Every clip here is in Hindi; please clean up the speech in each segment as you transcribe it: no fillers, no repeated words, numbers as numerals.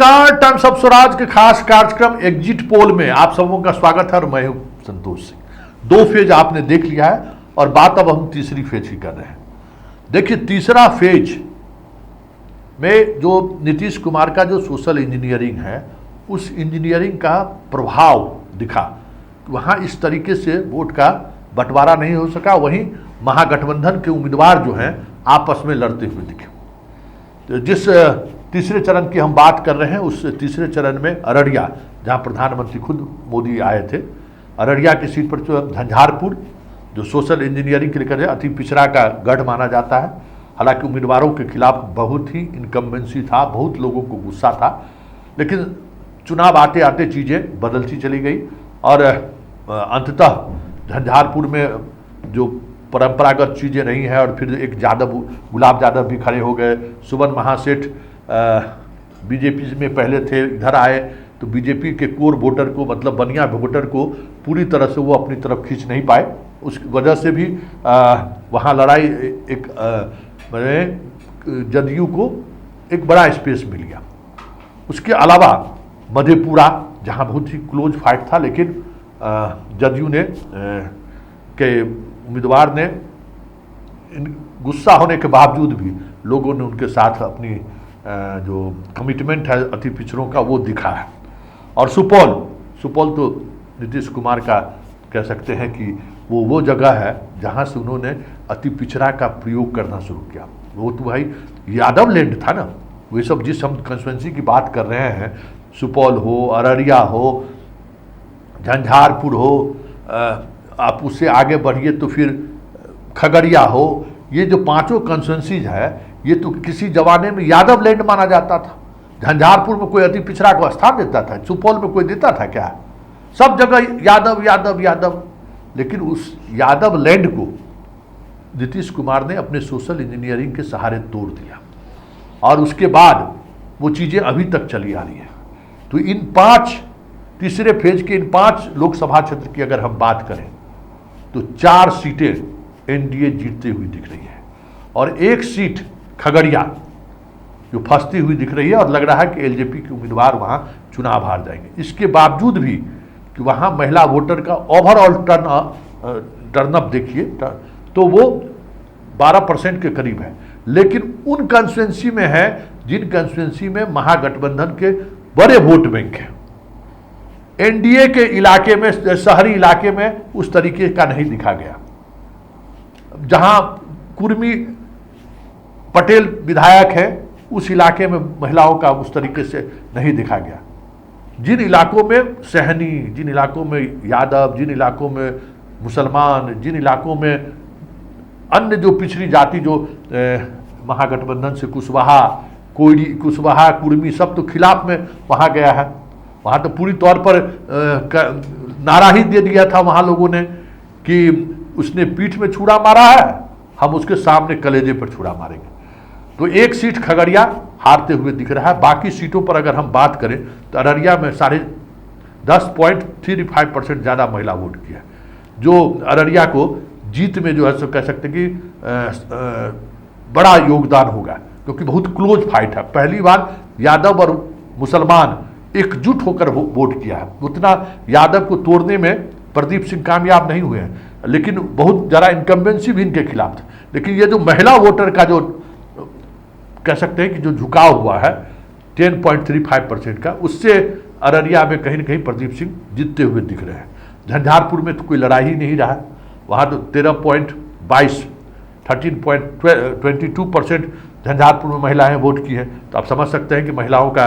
नमस्कार, टाइम्स ऑफ स्वराज के खास कार्यक्रम एग्जिट पोल में आप सबों का स्वागत है और मैं हूं संतोष सिंह। दो फेज आपने देख लिया है और बात अब हम तीसरी फेज की कर रहे हैं। देखिए, तीसरा फेज में जो नीतीश कुमार का जो सोशल इंजीनियरिंग है, उस इंजीनियरिंग का प्रभाव दिखा। वहाँ इस तरीके से वोट का बंटवारा नहीं हो सका। वहीं महागठबंधन के उम्मीदवार जो हैं आपस में लड़ते हुए दिखे। तो जिस तीसरे चरण की हम बात कर रहे हैं, उस तीसरे चरण में अररिया, जहां प्रधानमंत्री खुद मोदी आए थे, अररिया की सीट पर झंझारपुर जो सोशल इंजीनियरिंग के लिए अति पिछड़ा का गढ़ माना जाता है। हालांकि उम्मीदवारों के खिलाफ बहुत ही इनकम्बेंसी था, बहुत लोगों को गुस्सा था, लेकिन चुनाव आते आते चीज़ें बदलती चली गई और अंततः झंझारपुर में जो परंपरागत चीज़ें नहीं है और फिर एक गुलाब यादव भी खड़े हो गए। सुमन महासेठ बीजेपी में पहले थे, इधर आए तो बीजेपी के कोर वोटर को, मतलब बनिया वोटर को पूरी तरह से वो अपनी तरफ खींच नहीं पाए। उस वजह से भी वहाँ लड़ाई एक जदयू को एक बड़ा स्पेस मिल गया। उसके अलावा मधेपुरा, जहाँ बहुत ही क्लोज फाइट था, लेकिन जदयू ने के उम्मीदवार ने गुस्सा होने के बावजूद भी लोगों ने उनके साथ अपनी जो कमिटमेंट है अति पिछड़ों का वो दिखा है। और सुपौल तो नीतीश कुमार का कह सकते हैं कि वो जगह है जहां से उन्होंने अति पिछड़ा का प्रयोग करना शुरू किया। वो तो भाई यादव लैंड था ना। वे सब जिस हम कंस्टिट्यूंसी की बात कर रहे हैं, सुपौल हो, अररिया हो, झंझारपुर हो, आप उससे आगे बढ़िए तो फिर खगड़िया हो, ये जो पांचों कंस्टिट्यूंसीज है, ये तो किसी जमाने में यादव लैंड माना जाता था। झंझारपुर में कोई अति पिछड़ा को स्थान देता था, सुपौल में कोई देता था क्या? सब जगह यादव यादव यादव। लेकिन उस यादव लैंड को नीतीश कुमार ने अपने सोशल इंजीनियरिंग के सहारे तोड़ दिया और उसके बाद वो चीज़ें अभी तक चली आ रही है। तो इन तीसरे फेज के इन 5 लोकसभा क्षेत्र की अगर हम बात करें तो 4 सीटें एनडीए जीतती हुई दिख रही है और 1 सीट खगड़िया जो फंसती हुई दिख रही है और लग रहा है कि एलजेपी के उम्मीदवार वहां चुनाव हार जाएंगे। इसके बावजूद भी कि वहां महिला वोटर का ओवरऑल टर्नअप देखिए तो वो 12% के करीब है, लेकिन उन कंस्टिट्यूंसी में है जिन कंस्टिट्यूंसी में महागठबंधन के बड़े वोट बैंक हैं। एनडीए के इलाके में, शहरी इलाके में उस तरीके का नहीं दिखा गया। जहां कुर्मी पटेल विधायक है, उस इलाके में महिलाओं का उस तरीके से नहीं दिखा गया। जिन इलाकों में सहनी, जिन इलाकों में यादव, जिन इलाकों में मुसलमान, जिन इलाकों में अन्य जो पिछड़ी जाति जो महागठबंधन से कुशवाहा, कुर्मी सब तो खिलाफ में वहाँ गया है। वहाँ तो पूरी तौर पर नारा ही दे दिया था वहाँ लोगों ने कि उसने पीठ में छुरा मारा है, हम उसके सामने कलेजे पर छुरा मारेंगे। तो 1 सीट खगड़िया हारते हुए दिख रहा है। बाकी सीटों पर अगर हम बात करें तो अररिया में 10.35% ज़्यादा महिला वोट किया, जो अररिया को जीत में जो है सो कह सकते कि बड़ा योगदान होगा, क्योंकि बहुत क्लोज फाइट है। पहली बार यादव और मुसलमान एकजुट होकर वोट किया है। उतना यादव को तोड़ने में प्रदीप सिंह कामयाब नहीं हुए हैं, लेकिन बहुत ज़्यादा इनकम्बेंसी भी इनके खिलाफ था। लेकिन ये जो महिला वोटर का जो कह सकते हैं कि जो झुकाव हुआ है 10.35% का, उससे अररिया में कहीं ना कहीं प्रदीप सिंह जीतते हुए दिख रहे हैं। झंझारपुर में तो कोई लड़ाई ही नहीं रहा, वहाँ तो 13.22% झंझारपुर में महिलाएं वोट की हैं। तो आप समझ सकते हैं कि महिलाओं का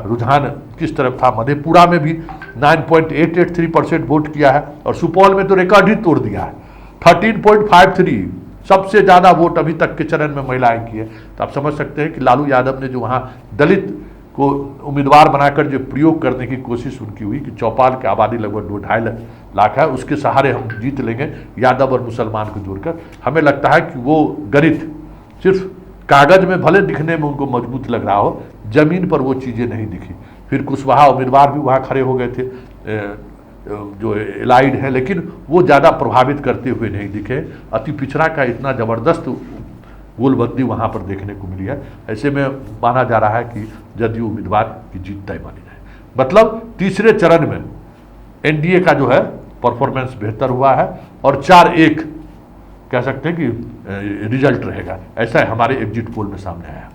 रुझान किस तरफ था। मधेपुरा में भी 9.883% वोट किया है और सुपौल में तो रिकॉर्ड ही तोड़ दिया है, 13.53, सबसे ज़्यादा वोट अभी तक के चरण में महिलाएं की है। तो आप समझ सकते हैं कि लालू यादव ने जो वहाँ दलित को उम्मीदवार बनाकर जो प्रयोग करने की कोशिश उनकी हुई कि चौपाल की आबादी लगभग 2-2.5 लाख है, उसके सहारे हम जीत लेंगे यादव और मुसलमान को जोड़कर। हमें लगता है कि वो गणित सिर्फ कागज में भले दिखने में उनको मजबूत लग रहा हो, जमीन पर वो चीज़ें नहीं दिखी। फिर कुशवाहा उम्मीदवार भी वहाँ खड़े हो गए थे जो एलाइड है, लेकिन वो ज़्यादा प्रभावित करते हुए नहीं दिखे। अति पिछड़ा का इतना ज़बरदस्त गोलबंदी वहाँ पर देखने को मिली है। ऐसे में माना जा रहा है कि जदयू उम्मीदवार की जीत तय मानी जाए। मतलब तीसरे चरण में एनडीए का जो है परफॉर्मेंस बेहतर हुआ है और 4-1 कह सकते हैं कि रिजल्ट रहेगा, ऐसा हमारे एग्जिट पोल में सामने आया।